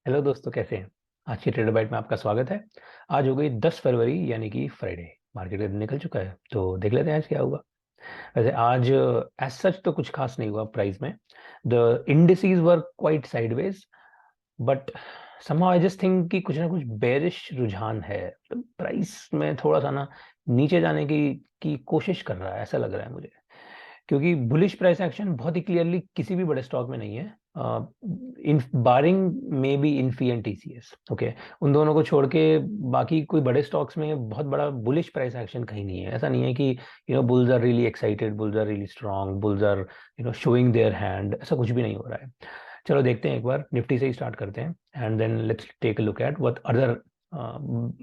Hello दोस्तों, कैसे हैं। आज की ट्रेडर बाइट में आपका स्वागत है। आज हो गई 10 फरवरी यानी कि फ्राइडे। मार्केट का दिन निकल चुका है, तो देख लेते हैं आज क्या हुआ। वैसे आज एज सच तो कुछ खास नहीं हुआ प्राइस में। The indices were quite sideways, but somehow I just think कि कुछ ना कुछ बेरिश रुझान है। तो प्राइस में थोड़ा सा ना नीचे जाने की कोशिश कर रहा है, ऐसा लग रहा है मुझे। क्योंकि बुलिश प्राइस एक्शन बहुत ही क्लियरली किसी भी बड़े स्टॉक में नहीं है, in barring maybe Infy and TCS. Okay, उन दोनों को छोड़ के बाकी कोई बड़े स्टॉक्स में बहुत बड़ा बुलिश प्राइस एक्शन कहीं नहीं है। ऐसा नहीं है कि bulls are really excited, bulls are really strong, bulls are showing their hand. ऐसा कुछ भी नहीं हो रहा है। चलो देखते हैं, एक बार निफ्टी से ही स्टार्ट करते हैं and then let's take a look at what other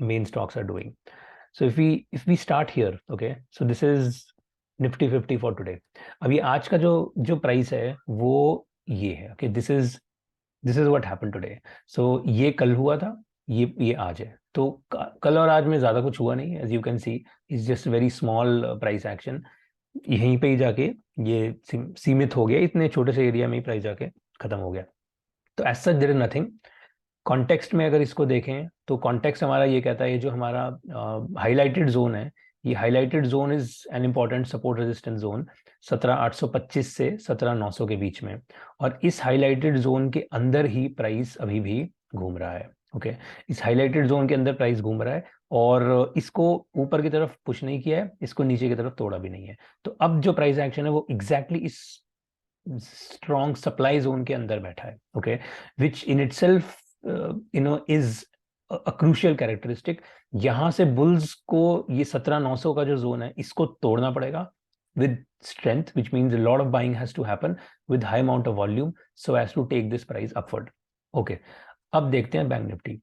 main stocks are doing. So if we start here, okay, so this is Nifty 50 for today. अभी आज का जो जो प्राइस है वो ये है। Okay, this is what happened today. So ये कल हुआ था, ये आज है। तो कल और आज में ज्यादा कुछ हुआ नहीं, as you can see is just very small price action. यहीं पे ही जाके ये सीमित हो गया, इतने छोटे से एरिया में ही प्राइस जाके खत्म हो गया। तो as such there is nothing. Context में अगर इसको देखें तो कॉन्टेक्स्ट हमारा ये कहता है, ये जो हमारा हाईलाइटेड जोन है, ये highlighted zone is an important support resistance zone 17,825 से 17,900 के बीच में। और इस हाईलाइटेड जोन के अंदर ही प्राइस अभी भी घूम रहा है। ओके, इस हाईलाइटेड जोन के अंदर प्राइस घूम रहा है और इसको ऊपर की तरफ पुश नहीं किया है, इसको नीचे की तरफ तोड़ा भी नहीं है। तो अब जो प्राइस एक्शन है वो एग्जैक्टली इस स्ट्रॉन्ग सप्लाई जोन के अंदर बैठा है। Okay, which in itself is a crucial characteristic. यहां से बुल्स को ये 17,900 का जो जोन है इसको तोड़ना पड़ेगा with strength, which means a lot of buying has to happen with high amount of volume so as to take this price upward. Okay, अब देखते हैं बैंक निफ्टी,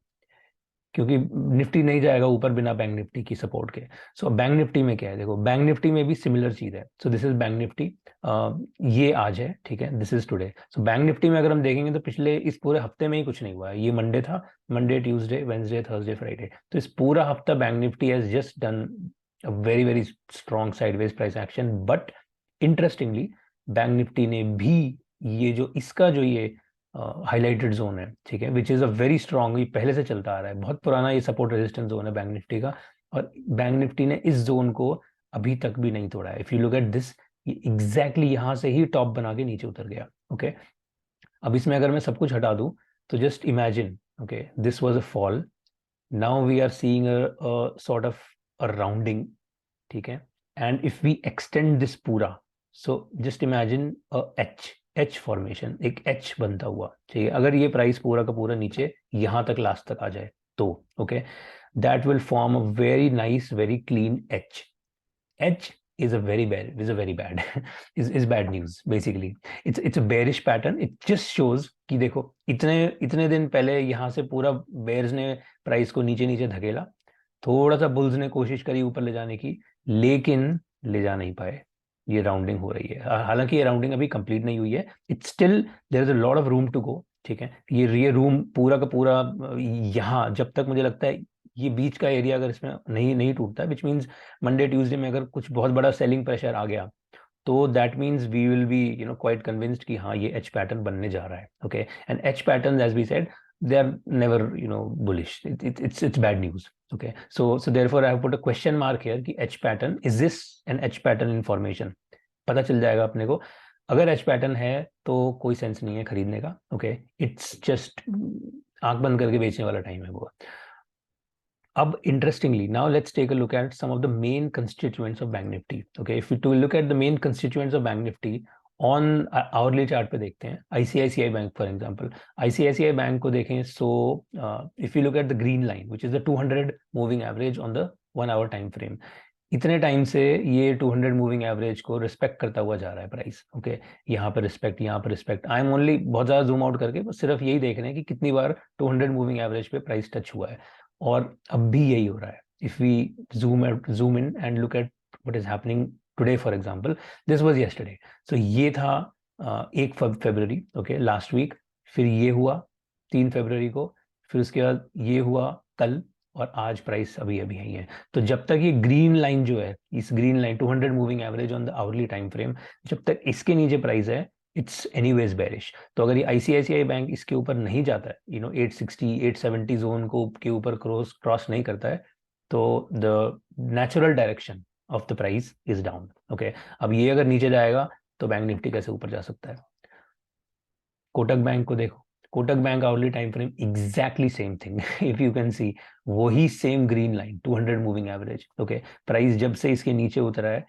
क्योंकि निफ्टी नहीं जाएगा ऊपर बिना बैंक निफ्टी की सपोर्ट के। सो बैंक निफ्टी में क्या है, देखो बैंक निफ्टी में भी सिमिलर चीज है। So this is bank Nifty. ये आज है, ठीक है, this is today. So bank Nifty में अगर हम देखेंगे तो पिछले इस पूरे हफ्ते में ही कुछ नहीं हुआ है। ये मंडे था, Monday Tuesday Wednesday Thursday Friday, तो इस पूरा हफ्ता bank Nifty has just done a very very strong sideways price action. But interestingly bank Nifty ने भी ये जो इसका जो ये हाईलाइटेड जोन है, ठीक है, which is a very strong, ये पहले से चलता आ रहा है, बहुत पुराना ये सपोर्ट रेजिस्टेंस जोन है बैंक निफ्टी का। और बैंक निफ्टी ने इस जोन को अभी तक भी नहीं तोड़ा है। If you look at this, ये एग्जैक्टली यहाँ से ही टॉप बना के नीचे उतर गया। ओके, अब इसमें अगर मैं सब कुछ हटा दूं तो just imagine, okay, this was a fall, now we are seeing a sort of a rounding, ठीक है। And if we extend this पूरा, so just imagine H H formation, एक एच बनता हुआ, ठीक है। अगर ये प्राइस पूरा का पूरा नीचे यहां तक लास्ट तक आ जाए तो okay, that will form a very nice very clean H. H is a very bad is a very bad is bad news basically. It's a bearish pattern. It just shows कि देखो इतने इतने दिन पहले यहाँ से पूरा बेयर्स ने प्राइस को नीचे नीचे धकेला, थोड़ा सा बुल्स ने कोशिश करी ऊपर ले जाने की, लेकिन ले जा नहीं पाए। ये राउंडिंग हो रही है, हालांकि ये राउंडिंग अभी कंप्लीट नहीं हुई है। It's still there is a lot of room to go, ठीक है। ये रूम पूरा का पूरा यहाँ जब तक मुझे लगता है ये बीच का एरिया अगर इसमें नहीं नहीं टूटता, विच मीन्स मंडे ट्यूसडे में अगर कुछ बहुत बड़ा सेलिंग प्रेशर आ गया, तो that means we will be quite convinced कि हाँ ये एच पैटर्न बनने जा रहा है। Okay, and H pattern as we said, they are never bullish. It's bad news. Okay, so therefore I have put a question mark here कि H pattern, is this an H pattern information? पता चल जाएगा अपने को। अगर H pattern है तो कोई सेंस नहीं है खरीदने का। ओके, इट्स जस्ट आंख बंद करके बेचने वाला टाइम है वो। अब interestingly, now let's take a look at some of the main constituents of Bank Nifty. Okay, if we to look at the main constituents of Bank Nifty on hourly chart पे देखते हैं ICICI Bank for example. ICICI Bank को देखें, so if you look at the green line, which is the 200 moving average on the 1 hour time frame, इतने time से ये 200 moving average को respect करता हुआ जा रहा है प्राइस। ओके, यहाँ पर रिस्पेक्ट, यहाँ पर रिस्पेक्ट। आई एम ओनली बहुत ज्यादा जूम आउट करके बस सिर्फ यही देख रहे हैं कि कितनी बार 200 मूविंग एवरेज पे प्राइस टच हुआ है, और अब भी यही हो रहा है। If we zoom in and look at what is happening today for example, this was yesterday. So ये था 1 फरवरी, ओके, लास्ट वीक। फिर ये हुआ 3 फरवरी को, फिर उसके बाद ये हुआ कल, और आज प्राइस अभी अभी यही है। तो जब तक ये ग्रीन लाइन जो है, इस green line 200 moving average on the hourly time frame, जब तक इसके नीचे प्राइस है, इट्स एनीवेज बेरिश। तो अगर ये आईसीआईसीआई बैंक इसके ऊपर नहीं जाता है, 860 870 जोन को के ऊपर क्रॉस नहीं करता है, तो the natural direction of the price is down. Okay, अब ये अगर नीचे जाएगा तो बैंक निफ्टी कैसे ऊपर जा सकता है? कोटक बैंक को देखो, Kotak bank hourly time frame exactly same thing if you can see, वही same green line 200 moving average. Okay, price जब से इसके नीचे उतरा है,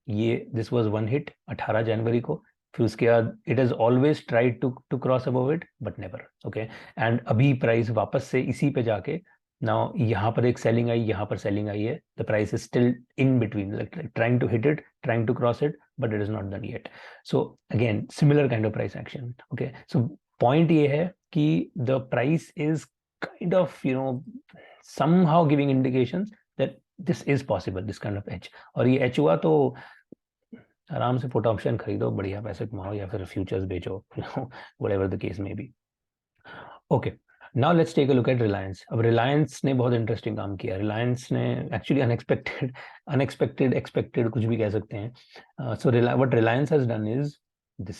ये दिस वाज वन हिट 18 जनवरी को, फिर उसके बाद it has always tried to cross above it but never. Okay, and अभी प्राइस वापस से इसी पे जाके नाउ यहाँ पर एक सेलिंग आई, यहाँ पर सेलिंग आई है, the price is still in between, like trying to hit it, trying to cross it, but it is not done yet. So again similar kind of price action. Okay, so point ये है कि the price is kind of somehow giving indications that this is possible, this kind of edge। और ये H हुआ तो आराम से put option खरीदो, बढ़िया पैसे कमाओ, या फिर फ्यूचर्स बेचो, whatever the case may be। Okay, now let's take a look at Reliance. अब रिलायंस ने बहुत इंटरेस्टिंग काम किया। रिलायंस ने एक्चुअली अनएक्सपेक्टेड अनएक्सपेक्टेड एक्सपेक्टेड कुछ भी कह सकते हैं। So what Reliance has done is this.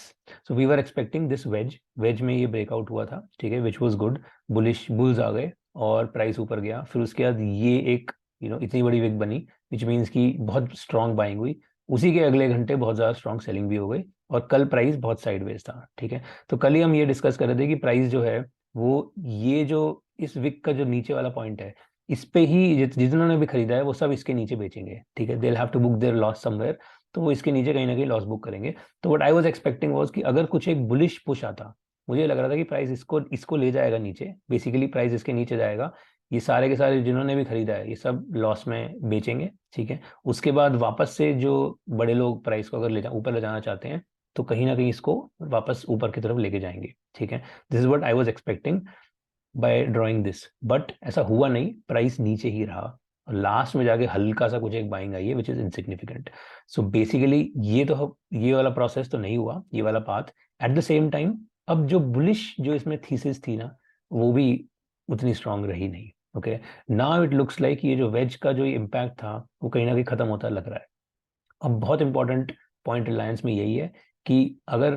So we were expecting this wedge में ये ब्रेकआउट हुआ था, ठीक है, which was good, bullish bulls आ गए और प्राइस ऊपर गया। फिर उसके बाद ये एक इतनी बड़ी विक बनी, विच मीन्स की बहुत स्ट्रॉन्ग बाइंग हुई। उसी के अगले घंटे बहुत ज्यादा स्ट्रॉन्ग सेलिंग भी हो गई, और कल प्राइस बहुत साइडवेज था, ठीक है। तो कल ही हम ये डिस्कस कर रहे थे कि प्राइस जो है वो ये जो इस विक का जो नीचे वाला पॉइंट है, इस पे ही जिन्होंने भी खरीदा है वो सब इसके नीचे बेचेंगे, ठीक है। They have to book their loss somewhere, तो वो इसके नीचे कहीं ना कहीं लॉस बुक करेंगे। तो what I was expecting was कि अगर कुछ एक बुलिश पुश आता, मुझे लग रहा था कि प्राइस इसको इसको ले जाएगा नीचे, बेसिकली प्राइस इसके नीचे जाएगा, ये सारे के सारे जिन्होंने भी खरीदा है ये सब लॉस में बेचेंगे, ठीक है। उसके बाद वापस से जो बड़े लोग प्राइस को अगर ऊपर ले जाना चाहते हैं, तो कहीं ना कहीं इसको वापस ऊपर की तरफ लेके जाएंगे, ठीक है। This is what I was expecting bye drawing this, but ऐसा हुआ नहीं, प्राइस नीचे ही रहा, और लास्ट में जाके हल्का सा कुछ एक बाइंग आई है which is insignificant. So basically ये वाला प्रोसेस तो नहीं हुआ, ये वाला path. At the same time अब जो बुलिश जो इसमें थीसिस थी ना, वो भी उतनी स्ट्रांग रही नहीं। Okay, now it looks like ये जो वेज का जो इम्पैक्ट था वो कहीं ना कहीं खत्म होता लग रहा है। अब बहुत इंपॉर्टेंट पॉइंट रिलायंस में यही है कि अगर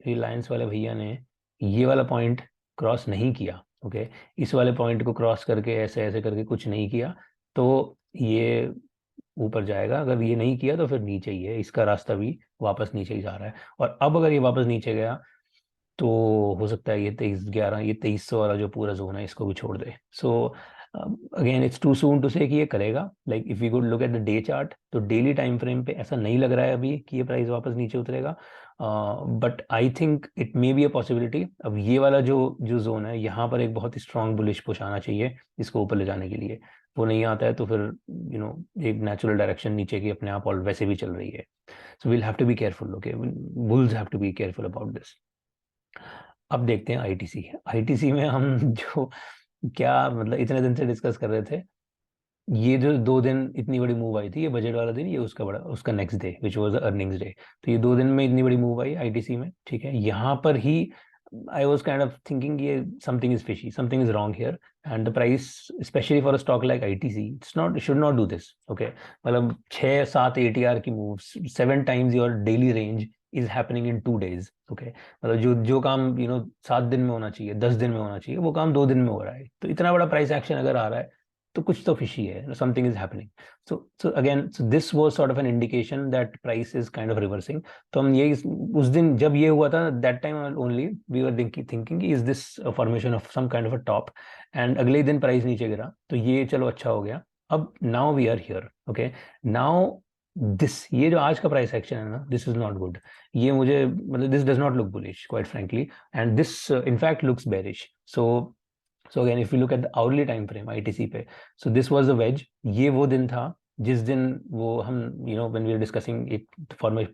रिलायंस वाले भैया ने ये वाला पॉइंट क्रॉस नहीं किया, ओके, इस वाले पॉइंट को क्रॉस करके ऐसे ऐसे करके कुछ नहीं किया, तो ये ऊपर जाएगा। अगर ये नहीं किया तो फिर नीचे ही है, इसका रास्ता भी वापस नीचे ही जा रहा है। और अब अगर ये वापस नीचे गया तो हो सकता है ये 2311, ये 2300 वाला जो पूरा जोन है इसको भी छोड़ दे। So again it's too soon to say कि ये करेगा। Like if you could look at the day chart, तो डेली टाइम फ्रेम पे ऐसा नहीं लग रहा है अभी कि ये प्राइस वापस नीचे उतरेगा, but I think it may be a possibility. अब ये वाला जो जो जोन है, यहाँ पर एक बहुत ही स्ट्रांग बुलिश पुश आना चाहिए इसको ऊपर ले जाने के लिए। वो नहीं आता है तो फिर एक नेचुरल डायरेक्शन नीचे की अपने आप और वैसे भी चल रही है। So we'll have to be careful, okay, bulls have to be careful about this. अब देखते हैं आईटीसी। आईटीसी में हम जो क्या मतलब इतने दिन से डिस्कस कर रहे थे, ये जो 2 दिन इतनी बड़ी मूव आई थी, ये बजट वाला दिन, ये उसका next day which was earnings day. तो ये 2 दिन में इतनी बड़ी मूव आई आईटीसी में, ठीक है। यहाँ पर ही I was kind of thinking ये something is fishy, something is wrong here, and the price specially for a stock like ITC it's not, should not do this. Okay, मतलब 6-7 ATR की move, 7 times your daily range is happening in 2 days। Okay, मतलब जो जो काम 7 दिन में होना चाहिए, 10 दिन में होना चाहिए, वो काम 2 दिन में हो रहा है। तो इतना बड़ा प्राइस एक्शन अगर आ रहा है तो कुछ तो फिशी है, something is happening. So again this was sort of an indication that price is kind of reversing. तो हम ये उस दिन जब ये हुआ था, that time only we were thinking is this formation of some kind of a top, and अगले ही दिन प्राइस नीचे गिरा, तो ये चलो अच्छा हो गया। अब now we are here, okay, now this ये जो आज का प्राइस एक्शन है ना, दिस इज नॉट गुड। ये मुझे मतलब this does not look bullish quite frankly, and this in fact looks bearish. So again if you look at the hourly time frame ITC पे, so this was the wedge. ये वो दिन था जिस दिन वो हम व्हेन वी आर डिस्कसिंग एक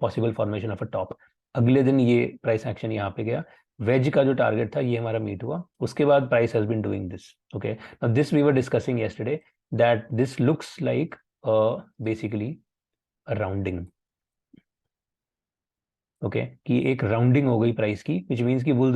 possible formation of a top, अगले दिन ये प्राइस एक्शन यहाँ पे गया, वेज का जो टारगेट था ये हमारा मीट हुआ, उसके बाद price has been doing this. Okay, now this we were discussing yesterday that this looks like basically rounding. Okay, कि एक राउंडिंग हो गई प्राइस की, विच मीन्स कि बुल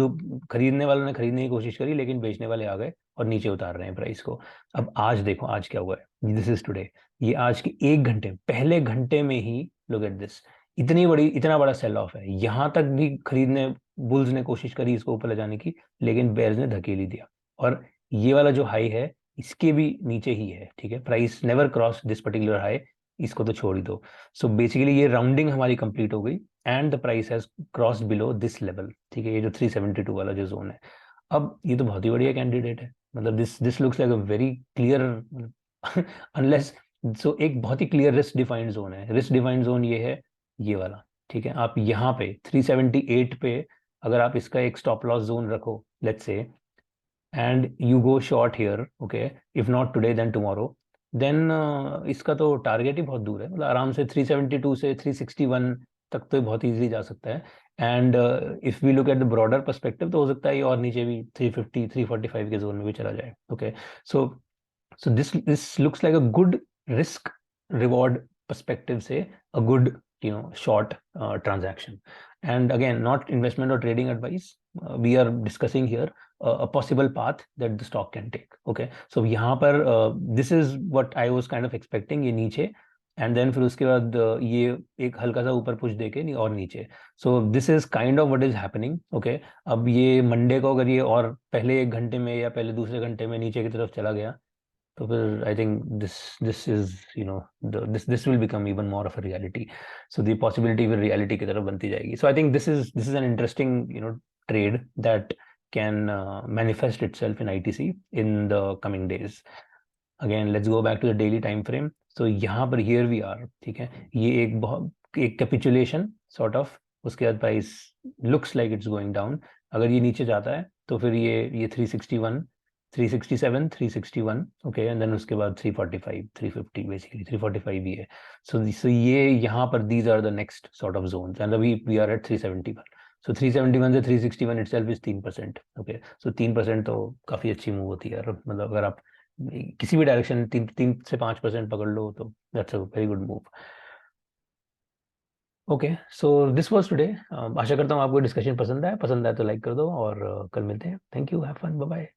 खरीदने वालों ने खरीदने की कोशिश करी, लेकिन बेचने वाले आ गए और नीचे उतार रहे हैं प्राइस को। अब आज देखो आज क्या हुआ है, दिस इज टुडे, ये आज के 1 घंटे पहले घंटे में ही लुक एट दिस, इतना बड़ा सेल ऑफ है, यहां तक भी खरीदने बुल्स ने कोशिश करी इसको ऊपर ले जाने की, लेकिन बेयर्स ने धकेल ही दिया। और ये वाला जो हाई है इसके भी नीचे ही है, ठीक है, price never cross this particular high, इसको तो छोड़ ही दो। सो बेसिकली ये राउंडिंग हमारी कंप्लीट हो गई and the price has crossed below this level, ठीक है, ये जो 372 वाला जो जोन है। अब ये तो बहुत ही बढ़िया कैंडिडेट है, मतलब this looks like a very clear unless, so एक बहुत ही क्लियर रिस्क डिफाइंड जोन है। रिस्क डिफाइंड जोन ये है, ये वाला, ठीक है। आप यहाँ पे 378 पे अगर आप इसका एक स्टॉप लॉस जोन रखो let's say, and you go short here, okay, if not today then tomorrow, then इसका तो टारगेट ही बहुत दूर है, मतलब आराम से 372 से 361 तक तो बहुत इजीली जा सकता है। And if we look at the broader perspective तो हो सकता है ये और नीचे भी 350 345 के जोन में भी चला जाए, okay. So this looks like a good risk reward perspective say a good short transaction. And again, not investment or trading advice, we are discussing here a possible path that the stock can take, okay. So यहाँ पर this is what I was kind of expecting, ये नीचे and then फिर उसके बाद ये एक हल्का सा ऊपर पुश देके नहीं और नीचे। So this is kind of what is happening, okay. अब ये मंडे को अगर ये और पहले एक घंटे में या पहले दूसरे घंटे में नीचे की तरफ चला गया तो फिर I think this is this will become even more of a reality. So the possibility फिर रियलिटी की तरफ बनती जाएगी। So I think this is an interesting trade that can manifest itself in ITC in the coming days. Again let's go back to the daily time frame. तो यहाँ पर here we are, ठीक है, ये एक बहुत एक कैपिचुलेशन सॉर्ट ऑफ, उसके बाद price looks like it's going down. अगर ये नीचे जाता है तो फिर ये 361 367 361, ओके, एंड देन उसके बाद 345 350, बेसिकली 345 ही है। सो ये यहाँ पर these are the next sort of zones and अभी वी आर एट 371। सो 371 से 361 इटसेल्फ इज 3%, ओके। सो 3% तो काफी अच्छी मूव होती है यार, मतलब अगर आप किसी भी डायरेक्शन 3 से 5% पकड़ लो तो that's a very good move. Okay, so this was today. आशा करता हूँ आपको डिस्कशन पसंद आया तो लाइक कर दो और कल मिलते हैं। Thank you, have fun, bye bye.